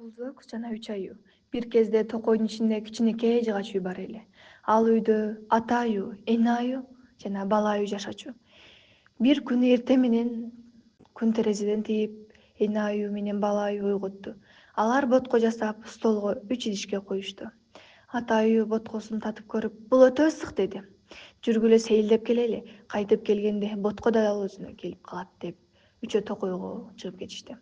Голдилокс жана 3 аю. Бир кезде токойдун ичинде кичинекей жыгач үй бар эле. Ал үйдө ата аю, эне аю жана бала аю жашачу. Бир күнү эртең менен күн терезеден тийип, эне аю менен бала аю ойготту. Алар ботко жасап, столго 3 идишке коюшту. Ата аю боткосун татып көрүп, бул өтө ысык деди. Жүргүлө сейилдеп келели, кайтып келгенде ботко да дал өзүнө келип калат деп, үчөө токойго чыгып кетишти.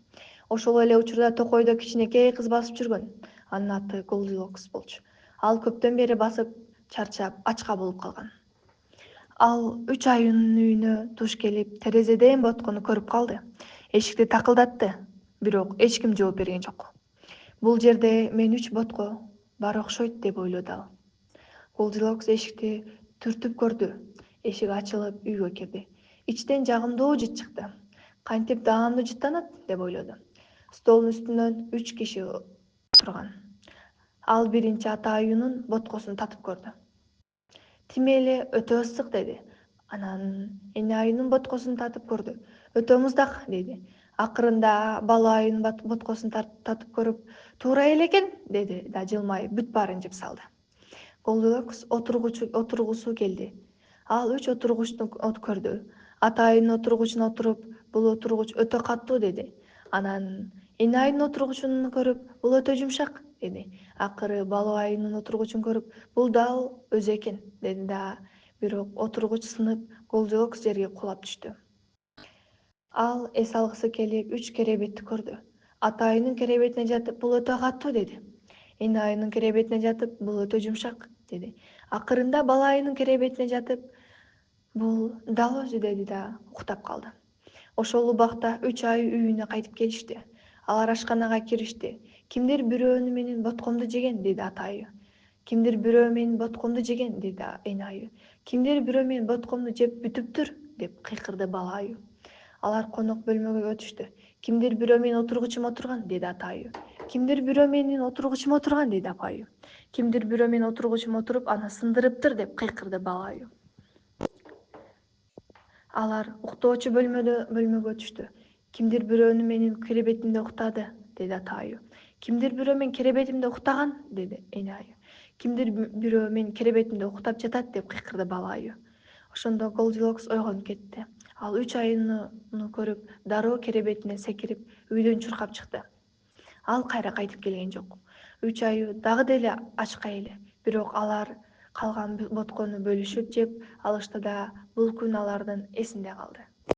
Ошол эле учурда токойдо кичинекей кыз басып жүргөн. Анын аты Голдилокс болчу. Ал көптөн бери басып, чарчап, ачка болуп калган. Ал 3 аюнун үйүнө туш келип, терезеден боткону көрүп калды. Эшикти такылдатты, бирок эч ким жооп берген жок. Бул жерде мен 3 ботко бар окшойт деп ойлоду ал. Голдилокс эшикти түртүп көрдү. Эшик ачылып үйгө кирди. Ичтен жагымдуу жыт чыкты. Кантип даамдуу жыттанат деп ойлоду. Столдун үстүнөн 3 киши турган. Ал биринчи ата аюнун боткосун татып көрдү. Тими эле өтө ысык деди. Анан эне аюнун боткосун татып көрдү. Өтө муздак деди. Акырында бала аюнун боткосун татып көрүп, туура эле экен деди да жылмайып бүт баарын жеп салды. Голдилокс отургусу келди. Ал 3 отургучту көрдү. Ата аюнун отургучуна отуруп, бул отургуч өтө катуу деди. Анан эне аюнун отургучун көрүп, бул өтө жумшак деди. Акыры бала аюнун отургучун көрүп, бул дал өзү экен деди да, бирок отургуч сынып, Голдилокс жерге кулап түштү. Ал эс алгысы келип 3 керебетти көрдү. Ата аюнун керебетине жатып, бул өтө катуу деди. Эне аюнун керебетине жатып, бул өтө жумшак деди. Акырында бала аюнун керебетине жатып, бул дал өзү деди да уктап калды. Ошол убакта 3 аю үйүнө кайтып келишти. Алар ашканага киришти. Кимдир бирөөнү менин боткомду жеген деди ата аю. Кимдир бирөө менин боткомду жеген деди эне аю. Кимдир бирөө менин боткомду жеп бүтүптүр деп кыйкырды бала аю. Алар конок бөлмөгө өтүштү. Кимдир бирөө менин отургучума отурган деди ата аю. Кимдир бирөө менин отургучума отурган деди апа аю. Кимдир бирөө менин отургучума отуруп, аны сындырыптыр деп кыйкырды бала аю. Алар уктоочу бөлмөгө өтүштү. Кимдир бирөөнү менин керебетимде уктады деди ата аю. Кимдир бирөө менин керебетимде уктаган деди эне аю. Кимдир бирөө менин керебетимде уктап жатат деп кыйкырды бала аю. Ошондо Голдилокс ойгонуп кетти. Ал 3 аюну көрүп, дароо керебетине секирип, үйдөн чуркап чыкты. Ал кайра кайтып келген жок. 3 аю дагы деле ачка эле, бирок алар калган боткону бөлүшүп жеп алышты да, бул күн алардын эсинде калды.